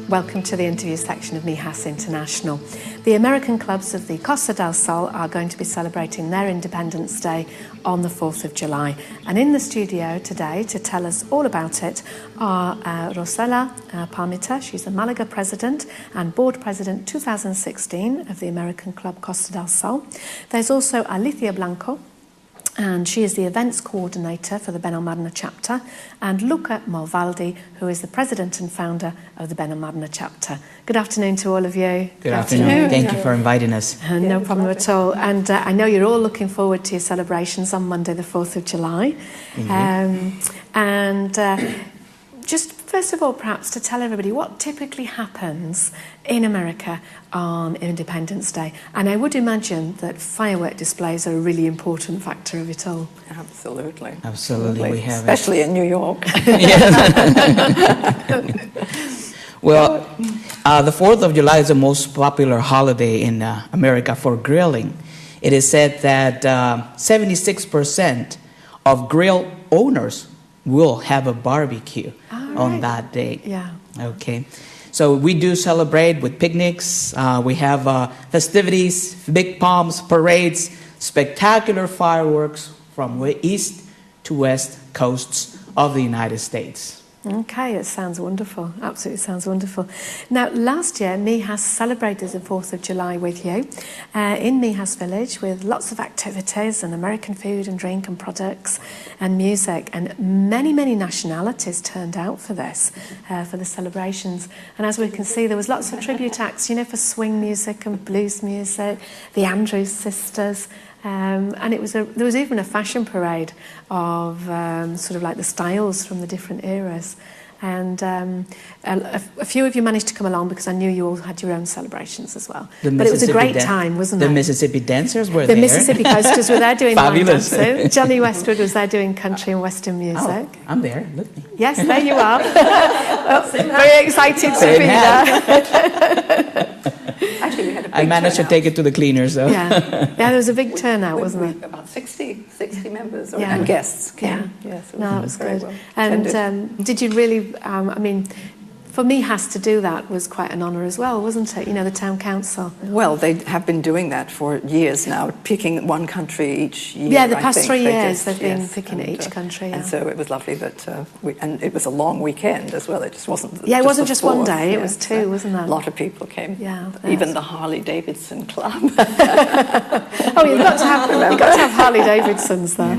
Welcome to the interview section of Mijas International. The American clubs of the Costa del Sol are going to be celebrating their Independence Day on the 4th of July. And in the studio today to tell us all about it are Rosela Palmita. She's the Malaga president and board president 2016 of the American club Costa del Sol. There's also Alicia Blanco, and she is the events coordinator for the Benalmádena chapter, and Luca Malvaldi, who is the president and founder of the Benalmádena chapter. Good afternoon to all of you. Good afternoon. Thank you for inviting us. No problem at all. And I know you're all looking forward to your celebrations on Monday, the 4th of July. Just first of all, perhaps to tell everybody what typically happens in America on Independence Day. And I would imagine that firework displays are a really important factor of it all. Absolutely. Absolutely. We have especially in New York. Well, the 4th of July is the most popular holiday in America for grilling. It is said that 76% of grill owners will have a barbecue on that day. Yeah. Okay. So we do celebrate with picnics. We have festivities, big palms, parades, spectacular fireworks from east to west coasts of the United States. Okay, it sounds wonderful. Absolutely sounds wonderful. Now, last year, Mijas celebrated the 4th of July with you in Mijas Village with lots of activities and American food and drink and products and music. And many, many nationalities turned out for this, for the celebrations. And as we can see, there was lots of tribute acts, you know, for swing music and blues music, the Andrews Sisters. And there was even a fashion parade of sort of like the styles from the different eras. And a few of you managed to come along because I knew you all had your own celebrations as well. But it was a great time, wasn't it? The Mississippi dancers were there. The Mississippi Coasters were there doing line Fabulous. dancing. Johnny Westwood was there doing country and western music. Oh, I'm there. Look. Yes, there you are. Very excited to be there. Actually, we had a big I managed to take it to the cleaners, though. Yeah, there was a big turnout, wasn't there? About 60 members and guests came. Yeah. Yes, No, it was good. Well And did you really, I mean, for Mijas to do that was quite an honour as well, wasn't it? You know, the town council. Well, they have been doing that for years now, picking one country each year. Yeah, the past 3 years they've been picking and, each country. Yeah. And so it was lovely that, and it was a long weekend as well. It just wasn't. Yeah, it wasn't the just one 4th, day, it was two, wasn't it? A lot of people came. Yeah. Even the Harley Davidson Club. Oh, you've got to have Harley Davidsons there.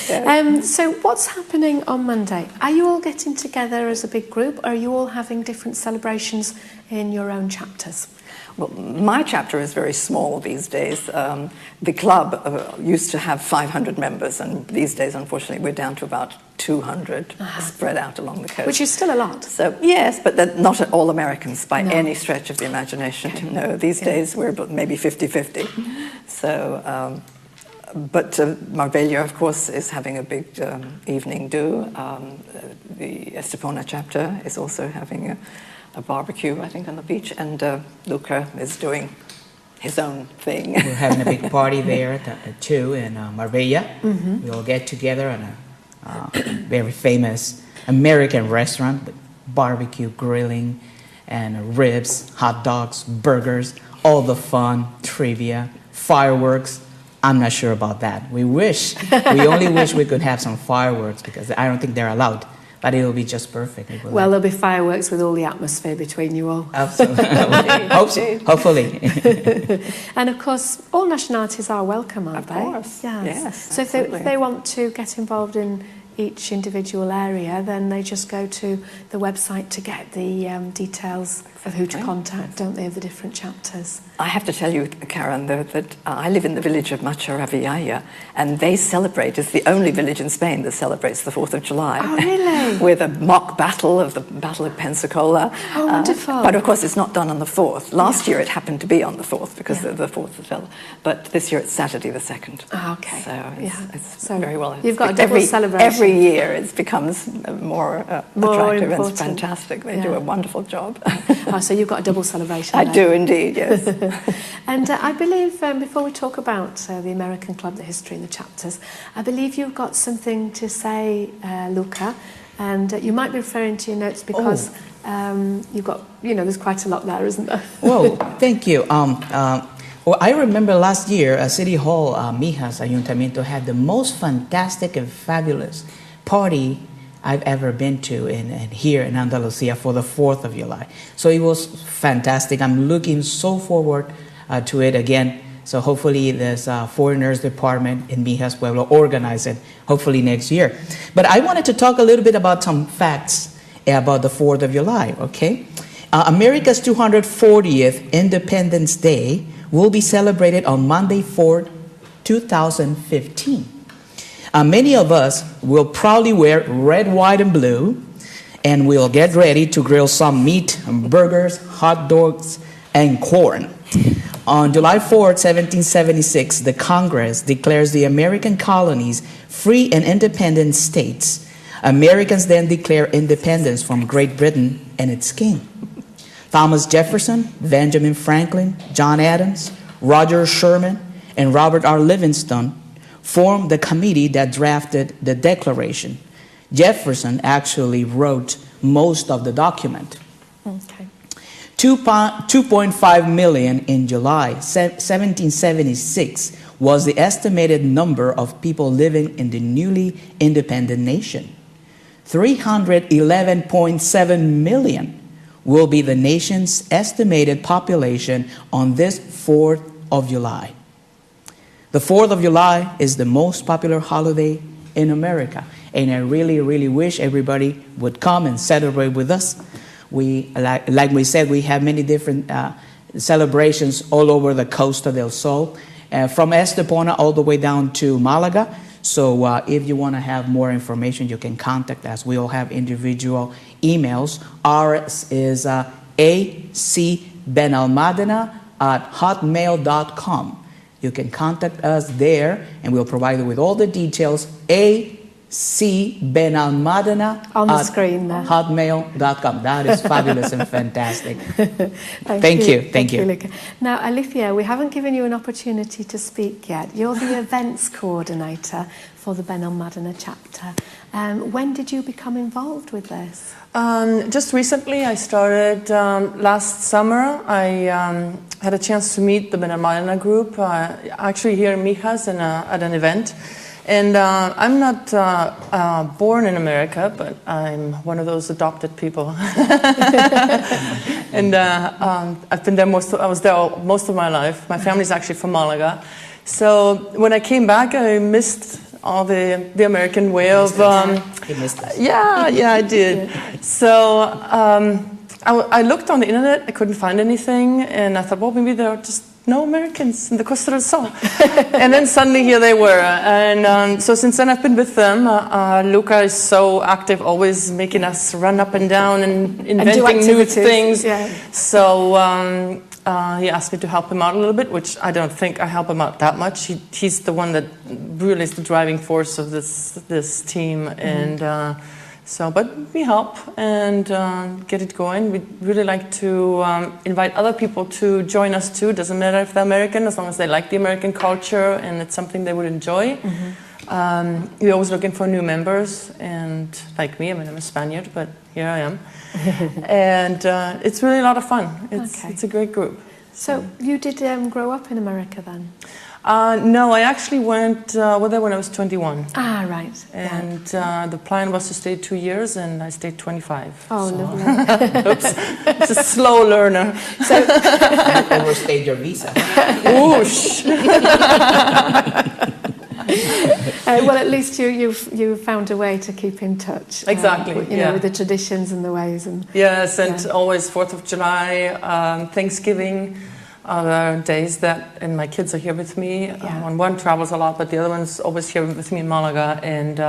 Yeah. So what's happening on Monday? Are you all getting together as a big group, or are you all having different celebrations in your own chapters? Well, my chapter is very small these days. The club used to have 500 members, and these days, unfortunately, we're down to about 200 spread out along the coast. Which is still a lot. So, yes, but they're not all Americans by any stretch of the imagination. Okay. No, these days we're maybe 50-50. So, but Marbella, of course, is having a big evening do. The Estepona chapter is also having a barbecue, I think, on the beach, and Luca is doing his own thing. We're having a big party there too in Marbella. Mm-hmm. We all get together at a very famous American restaurant with barbecue, grilling, and ribs, hot dogs, burgers, all the fun, trivia, fireworks. I'm not sure about that. We only wish we could have some fireworks because I don't think they're allowed. But it'll be just perfect. Well, there'll be fireworks with all the atmosphere between you all. Absolutely. Hopefully. And of course, all nationalities are welcome, aren't they? Of course. Yes. So if they want to get involved in each individual area, then they just go to the website to get the details of who to contact, don't they, of the different chapters. I have to tell you, Karen, that I live in the village of Macharavillaya, and they celebrate, it's the only village in Spain that celebrates the 4th of July. Oh, really? With a mock battle of the Battle of Pensacola. Oh, wonderful. But of course, it's not done on the 4th. Last year it happened to be on the 4th because the 4th fell. But this year it's Saturday the 2nd. Oh, okay. So it's very well. You've got a double celebration. Every year it becomes more attractive important. and fantastic. They do a wonderful job. Oh, so you've got a double celebration. I do indeed, yes. And I believe, before we talk about the American Club, the history and the chapters, I believe you've got something to say, Luca, and you might be referring to your notes because You've got, there's quite a lot there, isn't there? Well, thank you. Well, I remember last year, City Hall, Mijas Ayuntamiento had the most fantastic and fabulous party I've ever been to here in Andalusia for the 4th of July. So it was fantastic. I'm looking so forward to it again. So hopefully this foreigners department in Mijas will organize it, hopefully next year. But I wanted to talk a little bit about some facts about the 4th of July, okay? America's 240th Independence Day will be celebrated on Monday, 4th, 2015. Many of us will proudly wear red, white, and blue, and we'll get ready to grill some meat, burgers, hot dogs, and corn. On July 4th, 1776, the Congress declares the American colonies free and independent states. Americans then declare independence from Great Britain and its king. Thomas Jefferson, Benjamin Franklin, John Adams, Roger Sherman, and Robert R. Livingston formed the committee that drafted the Declaration. Jefferson actually wrote most of the document. Okay. 2.5 million in July 1776 was the estimated number of people living in the newly independent nation. 311.7 million will be the nation's estimated population on this 4th of July. The 4th of July is the most popular holiday in America, and I really, really wish everybody would come and celebrate with us. We, like we said, we have many different celebrations all over the Costa del Sol, from Estepona all the way down to Malaga. So if you want to have more information, you can contact us. We all have individual emails. Ours is acbenalmadena@hotmail.com. You can contact us there, and we'll provide you with all the details. acbenalmadena on the screen there. hotmail.com. That is fabulous and fantastic. Thank you. Thank you. Luca. Now, Alicia, we haven't given you an opportunity to speak yet. You're the events coordinator for the Benalmádena chapter. When did you become involved with this? Just recently. I started last summer. I had a chance to meet the Benalmádena group, actually here in Mijas at an event. And I'm not born in America, but I'm one of those adopted people. And I've been there I was there most of my life. My family's actually from Malaga. So when I came back, I missed all the American way of... You missed us. Yeah, I did. So I looked on the internet, I couldn't find anything, and I thought, well, maybe there are just no Americans in the Costa del Sol. And then suddenly here they were. And so since then I've been with them. Luca is so active, always making us run up and down and inventing new things. Yeah. So he asked me to help him out a little bit, which I don't think I help him out that much. He's the one that really is the driving force of this team. Mm-hmm. And but we help and get it going. We'd really like to invite other people to join us too. Doesn't matter if they're American, as long as they like the American culture and it's something they would enjoy. Mm-hmm. We're always looking for new members, and like me, I mean, I'm a Spaniard, but here I am. And it's really a lot of fun. It's a great group. So you did grow up in America then? No, I actually went there when I was 21. Ah, right. And the plan was to stay 2 years, and I stayed 25. Oh, lovely. Oops. It's a slow learner. So overstayed your visa. Whoosh. Well, at least you found a way to keep in touch. Exactly. With the traditions and the ways. And yes, and always 4th of July, Thanksgiving. Other days and my kids are here with me. One travels a lot, but the other one's always here with me in Malaga. And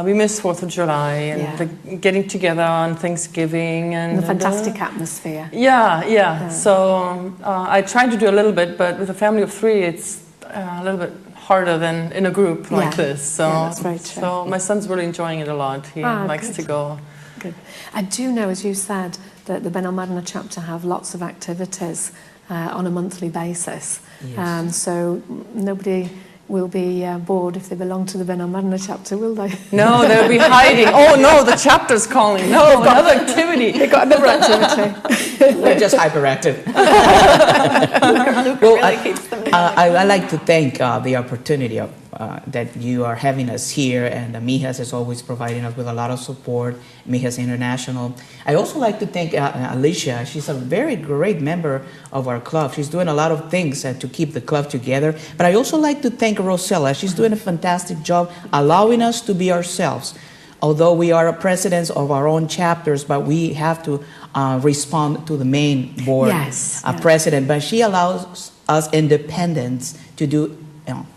we miss 4th of July and the getting together on Thanksgiving and the fantastic atmosphere. Yeah. So I tried to do a little bit, but with a family of 3, it's a little bit harder than in a group like this. So, that's very true. So my son's really enjoying it a lot. He likes to go. Good. I do know, as you said, that the Benalmádena chapter have lots of activities on a monthly basis. Yes. So nobody will be bored if they belong to the Benalmádena chapter, will they? No, they'll be hiding. Oh no, the chapter's calling. No, another activity. They've got another activity. We're just hyperactive. Luca really keeps them. I like to thank the opportunity of, that you are having us here, and Mijas is always providing us with a lot of support, Mijas International. I also like to thank Alicia. She's a very great member of our club. She's doing a lot of things to keep the club together. But I also like to thank Rosella. She's doing a fantastic job allowing us to be ourselves. Although we are presidents of our own chapters, but we have to respond to the main board president. But she allows us independence to do,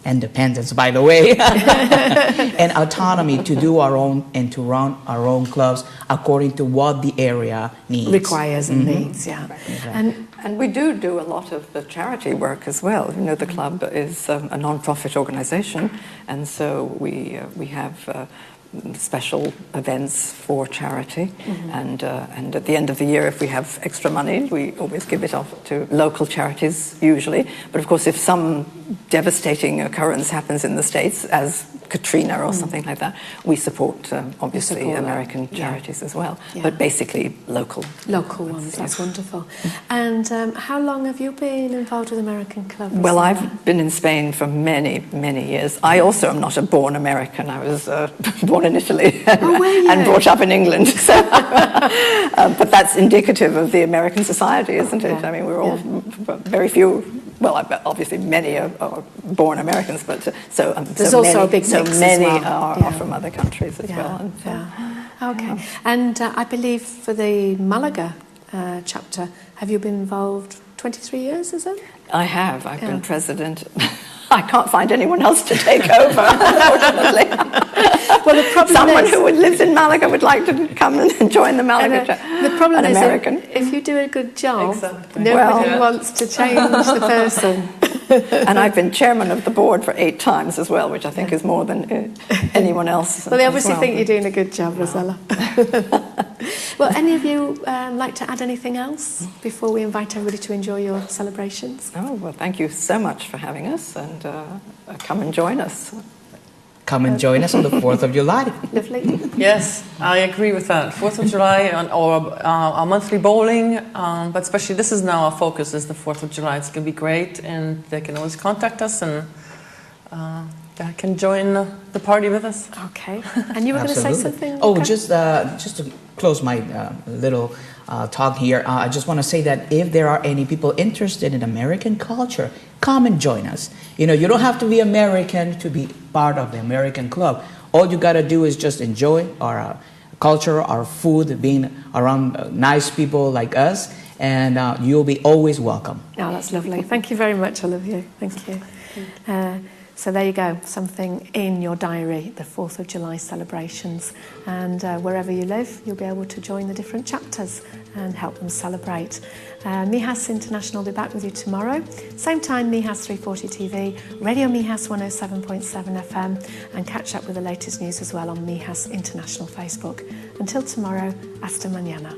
independence, by the way, and autonomy to do our own and to run our own clubs according to what the area needs. Requires and needs, yeah. Exactly. And we do a lot of the charity work as well. You know, the club is a non-profit organization, and so we have special events for charity, and at the end of the year, if we have extra money, we always give it off to local charities usually. But of course, if some devastating occurrence happens in the States, as Katrina or something like that, we support obviously American charities as well, but basically local ones. That's wonderful. And how long have you been involved with American clubs? Well, I've been in Spain for many years. I also am not a born American. I was born in Italy and brought up in England. So, but that's indicative of the American society, isn't it? I mean, we're all very few. Well, obviously many are born Americans, but there's also a big mix so many as well. are from other countries as well. And so, Okay, and I believe for the Malaga chapter, have you been involved 23 years, is it? I have. I've been president. I can't find anyone else to take over, unfortunately. Well, the problem Someone who lives in Malaga would like to come and join the Malaga chapter. The problem is American. If you do a good job, Exactly. nobody wants to change the person. And I've been chairman of the board for 8 times as well, which I think is more than anyone else. Well, they obviously think you're doing a good job, Rosella. Well, any of you like to add anything else before we invite everybody to enjoy your celebrations? Oh, well, thank you so much for having us, and come and join us. Come and join us on the 4th of July. Lovely. Yes, I agree with that. 4th of July, or our monthly bowling, but especially this is now our focus, is the 4th of July. It's going to be great, and they can always contact us, and they can join the party with us. Okay. And you were going to say something? Oh, Luca? just to close my little talk here, I just want to say that if there are any people interested in American culture, come and join us. You know, you don't have to be American to be part of the American club. All you got to do is just enjoy our culture, our food, being around nice people like us, and you'll be always welcome. Oh, that's lovely. Thank you very much, all of you. Thank you. So there you go, something in your diary, the 4th of July celebrations. And wherever you live, you'll be able to join the different chapters and help them celebrate. Mijas International will be back with you tomorrow. Same time, Mijas 340 TV, Radio Mijas 107.7 FM, and catch up with the latest news as well on Mijas International Facebook. Until tomorrow, hasta mañana.